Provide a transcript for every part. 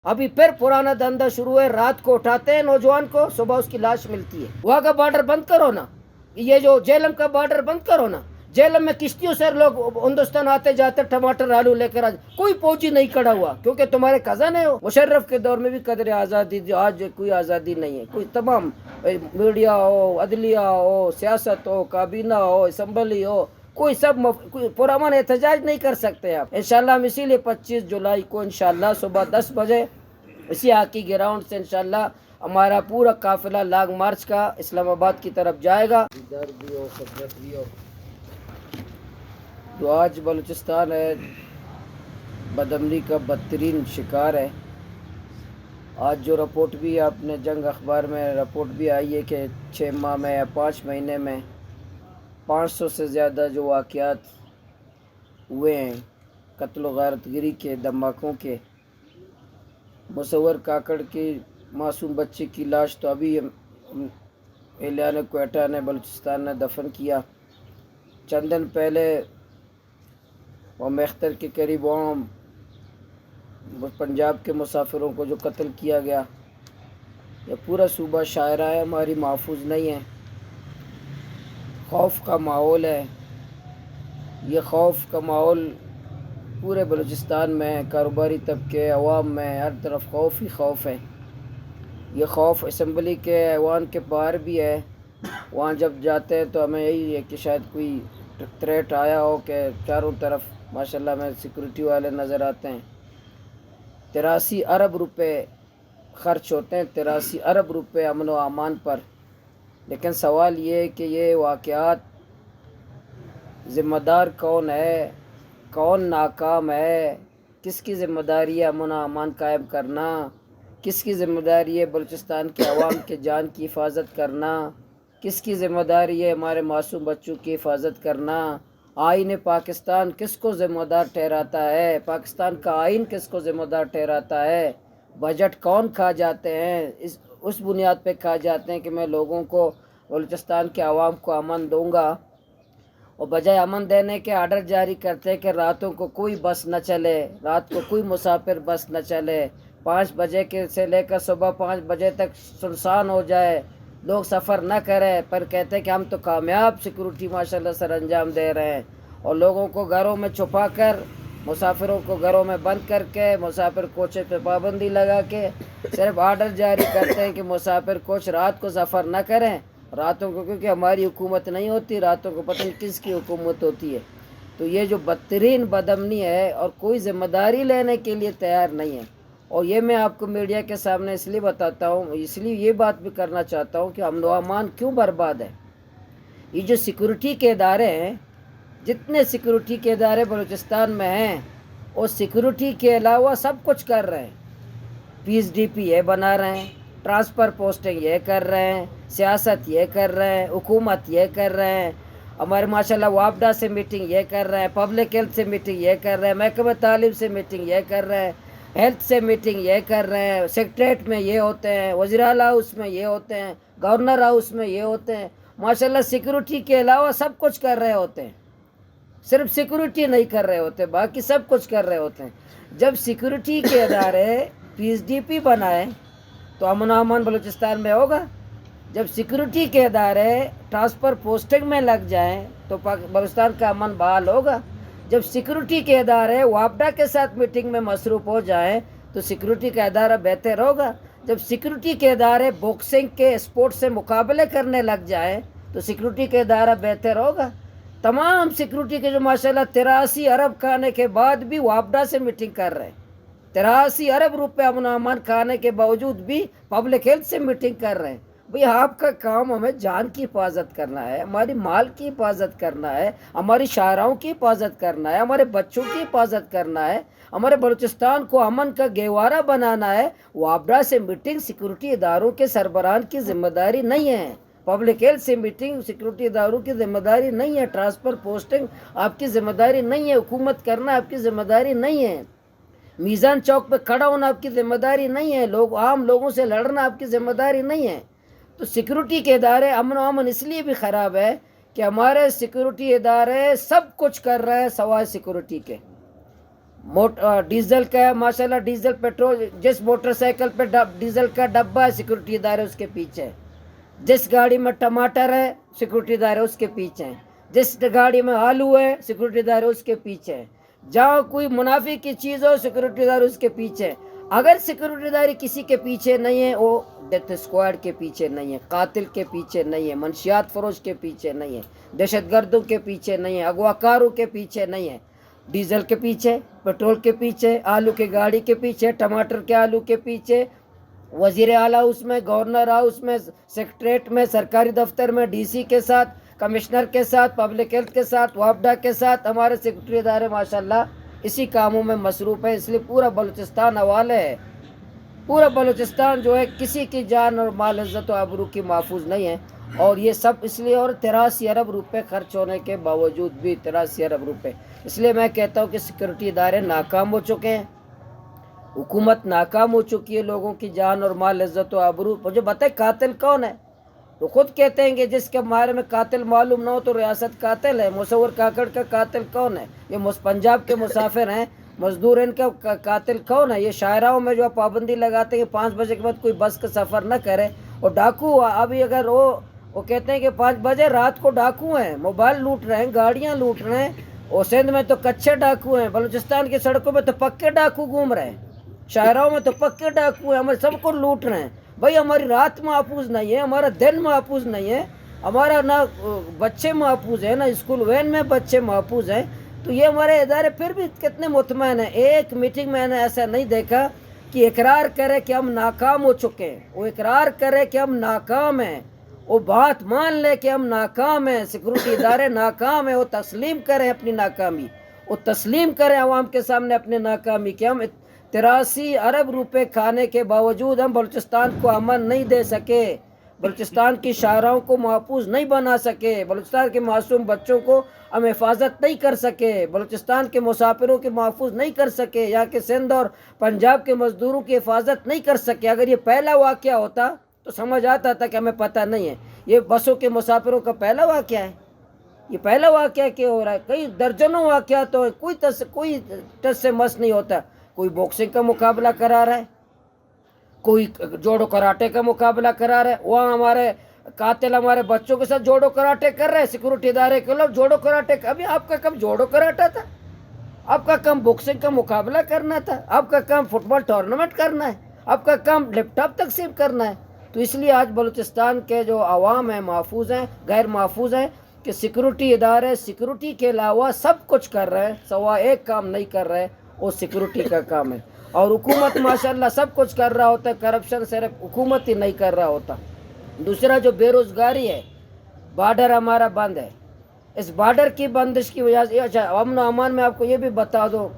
ابھی پھر پرانا دھندا شروع ہے، رات کو اٹھاتے ہیں نوجوان کو، صبح اس کی لاش ملتی ہے۔ وہاں کا بارڈر بند کرو نا، یہ جو جیلم کا بارڈر بند کرو نا۔ جیلم میں کشتیوں سے لوگ ہندوستان آتے جاتے، ٹماٹر آلو لے کر کوئی فوجی نہیں کھڑا ہوا، کیونکہ تمہارے کزن ہے۔ مشرف کے دور میں بھی قدر آزادی تھی، آج کوئی آزادی نہیں ہے۔ کوئی تمام میڈیا ہو، عدلیہ ہو، سیاست ہو، کابینہ ہو، اسمبلی ہو، کوئی کوئی پرامن احتجاج نہیں کر سکتے آپ۔ انشاءاللہ ہم اسی لیے 25 جولائی کو انشاءاللہ صبح 10 بجے اسی ہاکی گراؤنڈ سے انشاءاللہ ہمارا پورا قافلہ لانگ مارچ کا اسلام آباد کی طرف جائے گا۔ ادھر بھی ہو، سبجیکٹ بھی ہو۔ جو آج بلوچستان ہے بدامنی کا بدترین شکار ہے۔ آج جو رپورٹ بھی آپ نے جنگ اخبار میں رپورٹ بھی آئی ہے کہ 6 ماہ میں یا 5 مہینے میں 500 سے زیادہ جو واقعات ہوئے ہیں قتل و غارت گری کے، دھماکوں کے۔ مصور کاکڑ کی معصوم بچے کی لاش تو ابھی اہلیہ کوئٹہ نے، بلوچستان نے دفن کیا۔ چند دن پہلے وہ میختر کے قریب وہاں پنجاب کے مسافروں کو جو قتل کیا گیا، یہ پورا صوبہ شاعرہ ہے، ہماری محفوظ نہیں ہے۔ خوف کا ماحول ہے، یہ خوف کا ماحول پورے بلوچستان میں، کاروباری طبقے، عوام میں، ہر طرف خوف ہی خوف ہے۔ یہ خوف اسمبلی کے ایوان کے باہر بھی ہے، وہاں جب جاتے ہیں تو ہمیں یہی ہے کہ شاید کوئی تھریٹ آیا ہو، کہ چاروں طرف ماشاءاللہ میں سیکورٹی والے نظر آتے ہیں۔ 83 ارب روپے خرچ ہوتے ہیں، 83 ارب روپے امن و امان پر۔ لیکن سوال یہ ہے کہ یہ واقعات ذمہ دار کون ہے، کون ناکام ہے، کس کی ذمہ داری ہے امن و امان قائم کرنا، کس کی ذمہ داری ہے بلوچستان کے عوام کے جان کی حفاظت کرنا، کس کی ذمہ داری ہے ہمارے معصوم بچوں کی حفاظت کرنا۔ آئین پاکستان کس کو ذمہ دار ٹھہراتا ہے، پاکستان کا آئین کس کو ذمہ دار ٹھہراتا ہے، بجٹ کون کھا جاتے ہیں، اس بنیاد پہ کھا جاتے ہیں کہ میں لوگوں کو، بلوچستان کے عوام کو امن دوں گا، اور بجائے امن دینے کے آرڈر جاری کرتے ہیں کہ راتوں کو کوئی بس نہ چلے، رات کو کوئی مسافر بس نہ چلے، 5 بجے سے لے کر صبح 5 بجے تک سنسان ہو جائے، لوگ سفر نہ کریں، پر کہتے ہیں کہ ہم تو کامیاب سیکورٹی ماشاءاللہ سر انجام دے رہے ہیں، اور لوگوں کو گھروں میں چھپا کر، مسافروں کو گھروں میں بند کر کے، مسافر کوچے پہ پابندی لگا کے صرف آرڈر جاری کرتے ہیں کہ مسافر کوچ رات کو سفر نہ کریں۔ راتوں کو کیونکہ ہماری حکومت نہیں ہوتی، راتوں کو پتہ نہیں کس کی حکومت ہوتی ہے۔ تو یہ جو بدترین بدامنی ہے اور کوئی ذمہ داری لینے کے لیے تیار نہیں ہے۔ اور یہ میں آپ کو میڈیا کے سامنے اس لیے بتاتا ہوں، اس لیے یہ بات بھی کرنا چاہتا ہوں کہ امن و امان کیوں برباد ہے۔ یہ جو سیکورٹی کے ادارے ہیں، جتنے سیکورٹی کے ادارے بلوچستان میں ہیں، وہ سیکورٹی کے علاوہ سب کچھ کر رہے ہیں۔ پیس ڈی پی یہ بنا رہے ہیں، ٹرانسفر پوسٹنگ یہ کر رہے ہیں، سیاست یہ کر رہے ہیں، حکومت یہ کر رہے ہیں، ہمارے ماشاءاللہ وابڈا سے میٹنگ یہ کر رہے ہیں، پبلک ہیلتھ سے میٹنگ یہ کر رہے ہیں، محکمہ تعلیم سے میٹنگ یہ کر رہے ہیں، ہیلتھ سے میٹنگ یہ کر رہے ہیں، سیکریٹریٹ میں یہ ہوتے ہیں، وزیر اعلیٰ ہاؤس میں یہ ہوتے ہیں، گورنر ہاؤس میں یہ ہوتے ہیں، ماشاءاللہ سیکورٹی کے علاوہ سب کچھ کر رہے ہوتے ہیں، صرف سیکورٹی نہیں کر رہے ہوتے، باقی سب کچھ کر رہے ہوتے ہیں۔ جب سیکورٹی کے ادارے پیس ڈی پی بنائیں تو امن و امان بلوچستان میں ہوگا۔ جب سیکورٹی کے ادارے ٹرانسفر پوسٹنگ میں لگ جائیں تو بلوچستان کا امن بحال ہوگا۔ جب سیکورٹی کے ادارے وابڈا کے ساتھ میٹنگ میں مصروف ہو جائیں تو سیکورٹی کا ادارہ بہتر ہوگا۔ جب سیکورٹی کے ادارے باکسنگ کے اسپورٹ سے مقابلے کرنے لگ جائیں تو سیکورٹی کا ادارہ بہتر ہوگا۔ تمام سیکورٹی کے جو ماشاءاللہ 83 ارب کھانے کے بعد بھی وابڈا سے میٹنگ کر رہے ہیں، 83 ارب روپے امن و امان کھانے کے باوجود بھی پبلک ہیلتھ سے میٹنگ کر رہے ہیں۔ بھئی آپ کا کام ہمیں جان کی حفاظت کرنا ہے، ہماری مال کی حفاظت کرنا ہے، ہماری شاہراہوں کی حفاظت کرنا ہے، ہمارے بچوں کی حفاظت کرنا ہے، ہمارے بلوچستان کو امن کا گہوارہ بنانا ہے۔ وابڈا سے میٹنگ سیکورٹی اداروں کے سربراہان کی ذمہ داری نہیں ہے، پبلک ہیلتھ سے میٹنگ سیکورٹی اداروں کی ذمہ داری نہیں ہے، ٹرانسفر پوسٹنگ آپ کی ذمہ داری نہیں ہے، حکومت کرنا آپ کی ذمہ داری نہیں ہے، میزان چوک پہ کھڑا ہونا آپ کی ذمہ داری نہیں ہے، عام لوگوں سے لڑنا آپ کی ذمہ داری نہیں ہے۔ تو سیکورٹی کے ادارے امن و امن اس لیے بھی خراب ہے کہ ہمارے سیکورٹی ادارے سب کچھ کر رہے ہیں سوائے سیکورٹی کے۔ ڈیزل کا ہے ماشاءاللہ، ڈیزل پیٹرول، جس موٹر سائیکل پہ ڈیزل کا ڈبہ ہے سیکورٹی ادارے اس کے پیچھے ہیں، جس گاڑی میں ٹماٹر ہے سیکورٹی ادارے اس کے پیچھے ہیں، جس گاڑی میں آلو ہے سیکورٹی ادارے اس کے پیچھے ہیں، جہاں کوئی منافع کی چیز ہو سیکورٹی ادارے اس کے پیچھے ہیں۔ اگر سیکورٹی ادارے کسی کے پیچھے نہیں ہے، وہ ڈیتھ اسکواڈ کے پیچھے نہیں ہے، قاتل کے پیچھے نہیں ہے، منشیات فروش کے پیچھے نہیں ہے، دہشت گردوں کے پیچھے نہیں ہے، اغوا کاروں کے پیچھے نہیں ہے، ڈیزل کے پیچھے، پیٹرول کے پیچھے، آلو کی گاڑی کے پیچھے، ٹماٹر کے آلو کے پیچھے، وزیر اعلیٰ ہاؤس میں، گورنر ہاؤس میں، سیکٹریٹ میں، سرکاری دفتر میں، ڈی سی کے ساتھ، کمشنر کے ساتھ، پبلک ہیلتھ کے ساتھ، وابڈا کے ساتھ ہمارے سیکورٹی ادارے ماشاءاللہ اسی کاموں میں مصروف ہے۔ اس لیے پورا بلوچستان حوالے ہے، پورا بلوچستان جو ہے کسی کی جان اور مال عزت و آبرو کی محفوظ نہیں ہے، اور یہ سب اس لیے، اور 83 ارب روپے خرچ ہونے کے باوجود بھی 83 ارب روپے، اس لیے میں کہتا ہوں کہ سیکورٹی ادارے ناکام ہو چکے ہیں، حکومت ناکام ہو چکی ہے، لوگوں کی جان اور مال عزت و آبرو۔ مجھے بتائے قاتل کون ہے؟ تو خود کہتے ہیں کہ جس کے بارے میں قاتل معلوم نہ ہو تو ریاست قاتل ہے۔ مصور کاکڑ کا قاتل کون ہے؟ یہ پنجاب کے مسافر ہیں، مزدور، ان کا قاتل کون ہے؟ یہ شاہراہوں میں جو پابندی لگاتے ہیں کہ 5 بجے کے بعد کوئی بس کا سفر نہ کرے، اور ڈاکو ابھی اگر وہ کہتے ہیں کہ 5 بجے رات کو ڈاکو ہیں، موبائل لوٹ رہے ہیں، گاڑیاں لوٹ رہے ہیں، اور سندھ میں تو کچے ڈاکو ہیں، بلوچستان کی سڑکوں میں تو پکے ڈاکو گھوم رہے ہیں، شاہراہوں میں تو پکے ڈاکو ہیں، ہمارے سب کو لوٹ رہے ہیں۔ بھائی ہماری رات محفوظ نہیں ہے، ہمارا دن محفوظ نہیں ہے، ہمارا نہ بچے محفوظ ہیں، نہ اسکول وین میں بچے محفوظ ہیں، تو یہ ہمارے ادارے پھر بھی کتنے مطمئن ہیں؟ ایک میٹنگ میں نے ایسا نہیں دیکھا کہ اقرار کرے کہ ہم ناکام ہو چکے ہیں، وہ اقرار کرے کہ ہم ناکام ہیں، وہ بات مان لے کہ ہم ناکام ہیں، سیکورٹی ادارے ناکام ہیں، وہ تسلیم کریں اپنی ناکامی، وہ تسلیم کریں عوام کے سامنے اپنی ناکامی کہ ہم 83 ارب روپے کھانے کے باوجود ہم بلوچستان کو امن نہیں دے سکے، بلوچستان کی شاہراہوں کو محفوظ نہیں بنا سکے، بلوچستان کے معصوم بچوں کو ہم حفاظت نہیں کر سکے، بلوچستان کے مسافروں کے محفوظ نہیں کر سکے، یہاں کے سندھ اور پنجاب کے مزدوروں کی حفاظت نہیں کر سکے۔ اگر یہ پہلا واقعہ ہوتا تو سمجھ آتا تھا کہ ہمیں پتہ نہیں ہے۔ یہ بسوں کے مسافروں کا پہلا واقعہ ہے، یہ پہلا واقعہ کیا ہو رہا ہے؟ کئی درجنوں واقعات تو کوئی ٹس سے مس نہیں ہوتا۔ کوئی باکسنگ کا مقابلہ کرا رہا ہے، کوئی جوڑو کراٹے کا مقابلہ کرا رہا ہے، وہاں ہمارے قاتل ہمارے بچوں کے ساتھ جوڑو کراٹے کر رہے ہیں، سیکورٹی ادارے کے لوگ جوڑو کراٹے۔ ابھی آپ کا کم جوڑو کراٹا تھا؟ آپ کا کم باکسنگ کا مقابلہ کرنا تھا؟ آپ کا کام فٹ بال ٹورنامنٹ کرنا ہے؟ آپ کا کام لیپ ٹاپ تقسیم کرنا ہے؟ تو اس لیے آج بلوچستان کے جو عوام ہیں محفوظ ہیں، غیر محفوظ ہیں، کہ سیکورٹی ادارے سیکورٹی کے علاوہ سب کچھ کر رہے ہیں، سوائے ایک کام نہیں کر رہے، وہ سیکورٹی کا کام ہے۔ اور حکومت ماشاءاللہ سب کچھ کر رہا ہوتا ہے، کرپشن صرف حکومت ہی نہیں کر رہا ہوتا۔ دوسرا جو بے روزگاری ہے، بارڈر ہمارا بند ہے، اس بارڈر کی بندش کی وجہ سے اچھا امن و امان میں آپ کو یہ بھی بتا دو،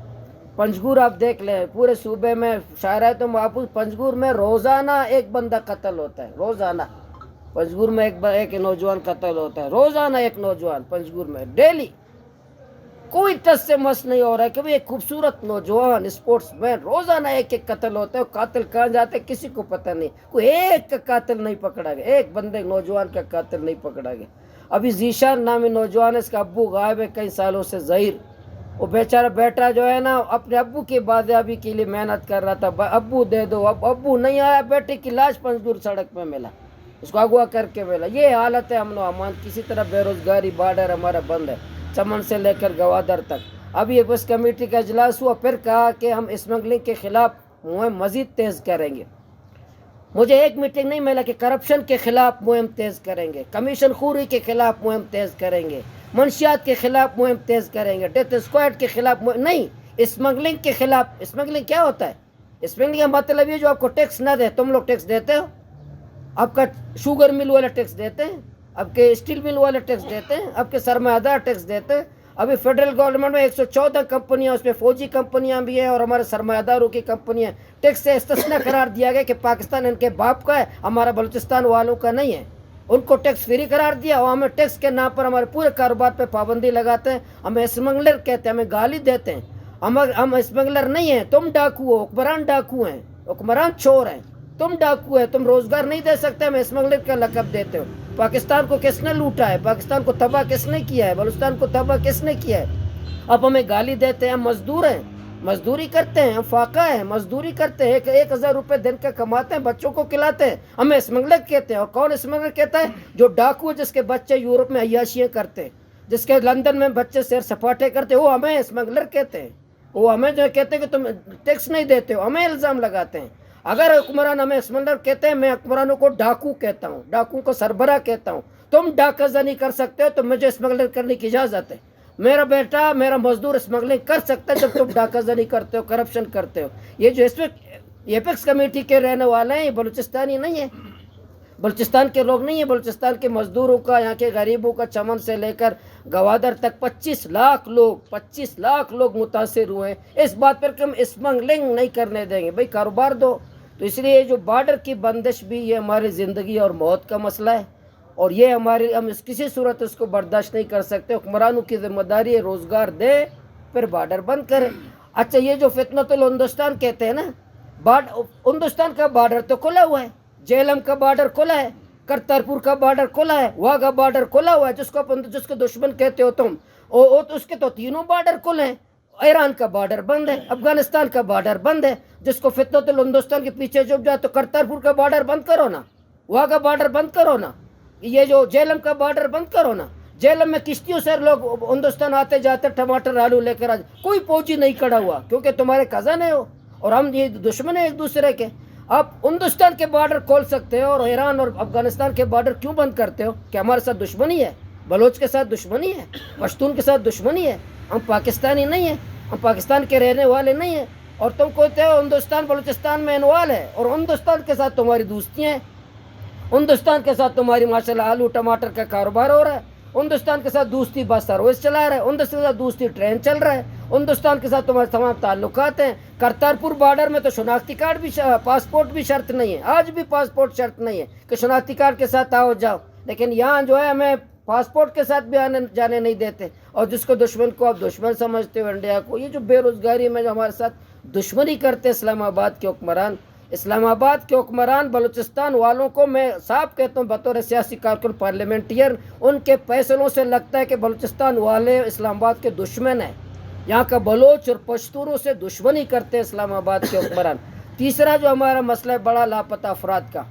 پنجگور آپ دیکھ لیں، پورے صوبے میں شاعر ہے تو محفوظ، پنجگور میں روزانہ ایک بندہ قتل ہوتا ہے، روزانہ پنجگور میں ایک نوجوان قتل ہوتا ہے، روزانہ ایک نوجوان پنجگور میں، ڈیلی، کوئی ٹس سے مس نہیں ہو رہا ہے کہ ایک خوبصورت نوجوان اسپورٹس مین، روزانہ ایک قتل ہوتا ہے، قاتل کہاں جاتے کسی کو پتہ نہیں، کوئی ایک کا قاتل نہیں پکڑا گیا، ایک بندے نوجوان کا قاتل نہیں پکڑا گیا۔ ابھی ذیشان نامی نوجوان ہے، اس کا ابو غائب ہے کئی سالوں سے، ظہیر، وہ بیچارہ بیٹا جو ہے نا اپنے ابو کی بازیابی کے لیے محنت کر رہا تھا، ابو دے دو، ابو نہیں آیا، بیٹے کی لاش پنجگور سڑک پہ ملا، اس کو اغوا کر کے ملا۔ یہ حالت ہے امن و امان، کسی طرح بے روزگاری، بارڈر ہمارا بند ہے چمن سے لے کر گوادر تک۔ ابھی بس کمیٹی کا اجلاس ہوا، پھر کہا کہ ہم اسمگلنگ کے خلاف مہم مزید تیز کریں گے۔ مجھے ایک میٹنگ نہیں ملا کہ کرپشن کے خلاف مہم تیز کریں گے، کمیشن خوری کے خلاف مہم تیز کریں گے، منشیات کے خلاف مہم تیز کریں گے، ڈیتھ اسکواڈ کے خلاف نہیں، اسمگلنگ کے خلاف۔ اسمگلنگ کیا ہوتا ہے؟ اسمگلنگ کا مطلب یہ جو آپ کو ٹیکس نہ دے، تم لوگ ٹیکس دیتے ہو، آپ کا شوگر مل والے ٹیکس دیتے ہیں، آپ کے اسٹیل مل والے ٹیکس دیتے ہیں، آپ کے سرمایہ دار ٹیکس دیتے ہیں۔ ابھی فیڈرل گورنمنٹ میں 114 کمپنیاں، اس میں فوجی کمپنیاں بھی ہیں اور ہمارے سرمایہ داروں کی کمپنیاں، ٹیکس سے استثناء قرار دیا گیا کہ پاکستان ان کے باپ کا ہے، ہمارا بلوچستان والوں کا نہیں ہے، ان کو ٹیکس فری قرار دیا، اور ہمیں ٹیکس کے نام پر ہمارے پورے کاروبار پہ پابندی لگاتے ہیں، ہمیں اسمگلر کہتے ہیں، ہمیں گالی دیتے ہیں۔ ہم اسمگلر نہیں ہیں، تم ڈاکو ہو، حکمران ڈاکو ہیں، حکمران چور ہیں، تم ڈاکو ہے، تم روزگار نہیں دے سکتے، ہمیں اسمگلر کا لقب دیتے ہو۔ پاکستان کو کس نے لوٹا ہے؟ پاکستان کو تباہ کس نے کیا ہے؟ بلوچستان کو تباہ کس نے کیا ہے؟ اب ہمیں گالی دیتے ہیں، ہم مزدور ہیں، مزدوری کرتے ہیں، ہم فاقہ ہیں، مزدوری کرتے ہیں، 1000 روپے دن کا کماتے ہیں، بچوں کو کھلاتے ہیں، ہمیں اسمگلر کہتے ہیں۔ اور کون اسمگلر کہتا ہے؟ جو ڈاکو ہے، جس کے بچے یورپ میں عیاشیاں کرتے ہیں، جس کے لندن میں بچے سیر سپاٹے کرتے ہیں، وہ ہمیں اسمگلر کہتے ہیں۔ وہ ہمیں جو کہتے ہیں کہ تم ٹیکس نہیں دیتے ہو، ہمیں الزام لگاتے ہیں۔ اگر حکمران ہمیں اسمگلر کہتے ہیں، میں حکمرانوں کو ڈاکو کہتا ہوں، ڈاکو کو سربراہ کہتا ہوں۔ تم ڈاکہ زنی کر سکتے ہو تو مجھے اسمگلر کرنے کی اجازت ہے۔ میرا بیٹا، میرا مزدور اسمگلنگ کر سکتا ہے جب تم ڈاکہ زنی کرتے ہو، کرپشن کرتے ہو۔ یہ جو اس وقت ایپیکس کمیٹی کے رہنے والے ہیں، یہ بلوچستانی نہیں ہیں، بلوچستان کے لوگ نہیں ہیں۔ بلوچستان کے مزدوروں کا، یہاں کے غریبوں کا، چمن سے لے کر گوادر تک 25 لاکھ لوگ متاثر ہوئے ہیں اس بات پر کہ ہم اسمگلنگ نہیں کرنے دیں گے۔ بھائی کاروبار دو۔ تو اس لیے جو بارڈر کی بندش بھی یہ ہماری زندگی اور موت کا مسئلہ ہے، اور یہ ہم کسی صورت اس کو برداشت نہیں کر سکتے۔ حکمرانوں کی ذمہ داری ہے روزگار دے، پھر بارڈر بند کرے۔ اچھا، یہ جو فتنۃ الہندوستان کہتے ہیں نا، ہندوستان کا بارڈر تو کھلا ہوا ہے، جہلم کا بارڈر کھلا ہے، کرتارپور کا بارڈر کھلا ہے، واگا بارڈر کھلا ہوا ہے، جس کو دشمن کہتے ہو تم، اس کے تو تینوں بارڈر کھلے ہیں۔ ایران کا بارڈر بند ہے، افغانستان کا بارڈر بند ہے، جس کو فتنۃ الہندوستان کے پیچھے چھپ جائے تو کرتارپور کا بارڈر بند کرو نا، واگا بارڈر بند کرو نا، یہ جو جہلم کا بارڈر بند کرو نا۔ جہلم میں کشتیوں سے لوگ ہندوستان آتے جاتے، ٹماٹر آلو لے کر کوئی فوجی نہیں کھڑا ہوا، کیونکہ تمہارے کزن ہیں وہ، اور ہم یہ دشمن ہیں ایک دوسرے کے۔ آپ ہندوستان کے بارڈر کھول سکتے ہو اور ایران اور افغانستان کے بارڈر کیوں بند کرتے ہو؟ کہ ہمارے ساتھ دشمنی ہے؟ بلوچ کے ساتھ دشمنی ہے، پشتون کے ساتھ دشمنی ہے؟ ہم پاکستانی نہیں ہیں، ہم پاکستان کے رہنے والے نہیں ہیں، اور تم کہتے ہو ہندوستان بلوچستان میں انوال ہے، اور ہندوستان کے ساتھ تمہاری دوستیاں ہیں، ہندوستان کے ساتھ تمہاری ماشاءاللہ آلو ٹماٹر کا کاروبار ہو رہا ہے، ہندوستان کے ساتھ دوستی بس سروس چلا رہا ہے، ہندوستان کے ساتھ دوستی ٹرین چل رہا ہے، ہندوستان کے ساتھ تمہارے تمام تعلقات ہیں۔ کرتارپور بارڈر میں تو شناختی کارڈ بھی، پاسپورٹ بھی شرط نہیں ہے، آج بھی پاسپورٹ شرط نہیں ہے کہ شناختی کارڈ کے ساتھ آؤ جاؤ، لیکن یہاں جو ہے ہمیں پاسپورٹ کے ساتھ بھی آنے جانے نہیں دیتے، اور جس کو دشمن کو آپ دشمن سمجھتے ہو انڈیا کو، یہ جو بے روزگاری میں جو ہمارے ساتھ دشمنی کرتے اسلام آباد کے حکمران، اسلام آباد کے حکمران بلوچستان والوں کو میں صاف کہتا ہوں بطور سیاسی کارکن پارلیمنٹیئر، ان کے فیصلوں سے لگتا ہے کہ بلوچستان والے اسلام آباد کے دشمن ہیں، یہاں کا بلوچ اور پشتونوں سے دشمنی کرتے ہیں اسلام آباد کے حکمران۔ تیسرا جو ہمارا مسئلہ ہے بڑا لاپتہ افراد کا،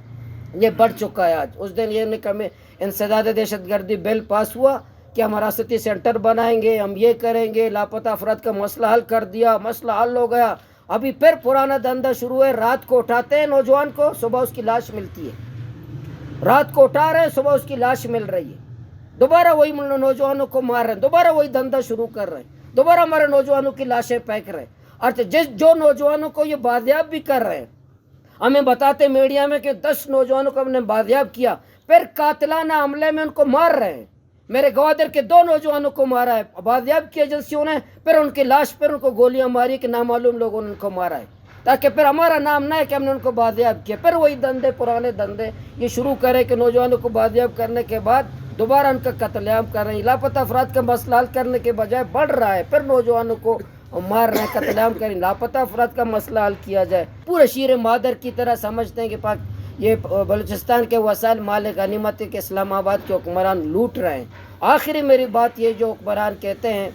یہ بڑھ چکا ہے۔ آج اس دن یہ نہیں کہ انسداد دہشت گردی بل پاس ہوا کہ ہم حراستی سینٹر بنائیں گے، ہم یہ کریں گے، لاپتہ افراد کا مسئلہ حل کر دیا، مسئلہ حل ہو گیا۔ ابھی پھر پرانا دھندا شروع ہے، رات کو اٹھاتے ہیں نوجوان کو، صبح اس کی لاش ملتی ہے، رات کو اٹھا رہے ہیں، صبح اس کی لاش مل رہی ہے، دوبارہ وہی نوجوانوں کو مار رہے ہیں، دوبارہ وہی دھندا شروع کر رہے ہیں، دوبارہ ہمارے نوجوانوں کی لاشیں پھینک رہے ہیں۔ اور جو نوجوانوں کو یہ بازیاب بھی کر رہے ہیں، ہمیں بتاتے میڈیا میں کہ 10 نوجوانوں کو ہم نے بازیاب کیا، پھر قاتلانہ حملے میں ان کو مار رہے ہیں۔ میرے گوادر کے 2 نوجوانوں کو مارا ہے، بازیاب کی ایجنسیوں نے، پھر ان کی لاش پر ان کو گولیاں ماری کہ نامعلوم لوگوں نے ان کو مارا ہے، تاکہ پھر ہمارا نام نہ ہے کہ ہم نے ان کو بازیاب کیا۔ پھر وہی دندے، پرانے دندے یہ شروع کرے کہ نوجوانوں کو بازیاب کرنے کے بعد دوبارہ ان کا قتل عام کر رہے ہیں۔ لاپتہ افراد کا مسئلہ حل کرنے کے بجائے بڑھ رہا ہے، پھر نوجوانوں کو مار رہے ہیں، قتل عام کریں، لاپتہ افراد کا مسئلہ حل کیا جائے۔ پورے شیر مادر کی طرح سمجھتے ہیں کہ یہ بلوچستان کے وسائل مال غنیمت کے اسلام آباد کے حکمران لوٹ رہے ہیں۔ آخری میری بات یہ، جو حکمران کہتے ہیں،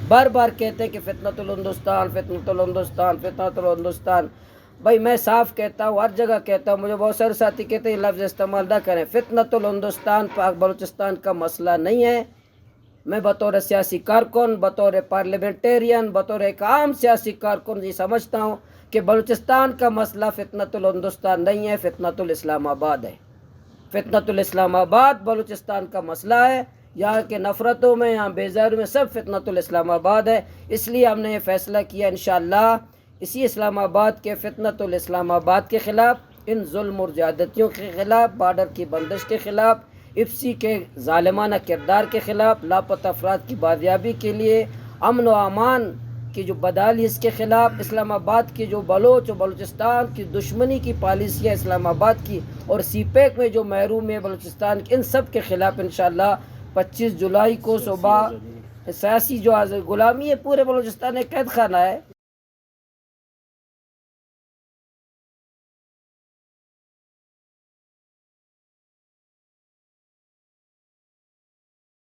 بار بار کہتے ہیں کہ فتنۃ الہندوستان، فتنۃ الہندوستان، فتنۃ الہندوستان، بھائی میں صاف کہتا ہوں، ہر جگہ کہتا ہوں، مجھے بہت سارے ساتھی کہتے ہیں یہ لفظ استعمال نہ کریں۔ فتنۃ الہندوستان پاک بلوچستان کا مسئلہ نہیں ہے۔ میں بطور سیاسی کارکن، بطور پارلیمنٹیرین، بطور ایک عام سیاسی کارکن یہ سمجھتا ہوں کہ بلوچستان کا مسئلہ فتنۃ الہندوستان نہیں ہے، فتنۃ الاسلام آباد ہے۔ فتنۃ الاسلام آباد بلوچستان کا مسئلہ ہے، یہاں کے نفرتوں میں، یہاں بیزاری میں سب فتنۃ الاسلام آباد ہے۔ اس لیے ہم نے یہ فیصلہ کیا انشاءاللہ اسی اسلام آباد کے فتنۃ الاسلام آباد کے خلاف، ان ظلم اور زیادتیوں کے خلاف، بارڈر کی بندش کے خلاف، ایپسی کے ظالمانہ کردار کے خلاف، لاپتہ افراد کی بازیابی کے لیے، امن و امان کی جو بدحالی اس کے خلاف، اسلام آباد کی جو بلوچ و بلوچستان کی دشمنی کی پالیسیاں اسلام آباد کی، اور سی پیک میں جو محروم ہے بلوچستان کے، ان سب کے خلاف انشاءاللہ 25 جولائی کو صبح سیاسی جو غلامی ہے پورے بلوچستان ایک قید خانہ ہے۔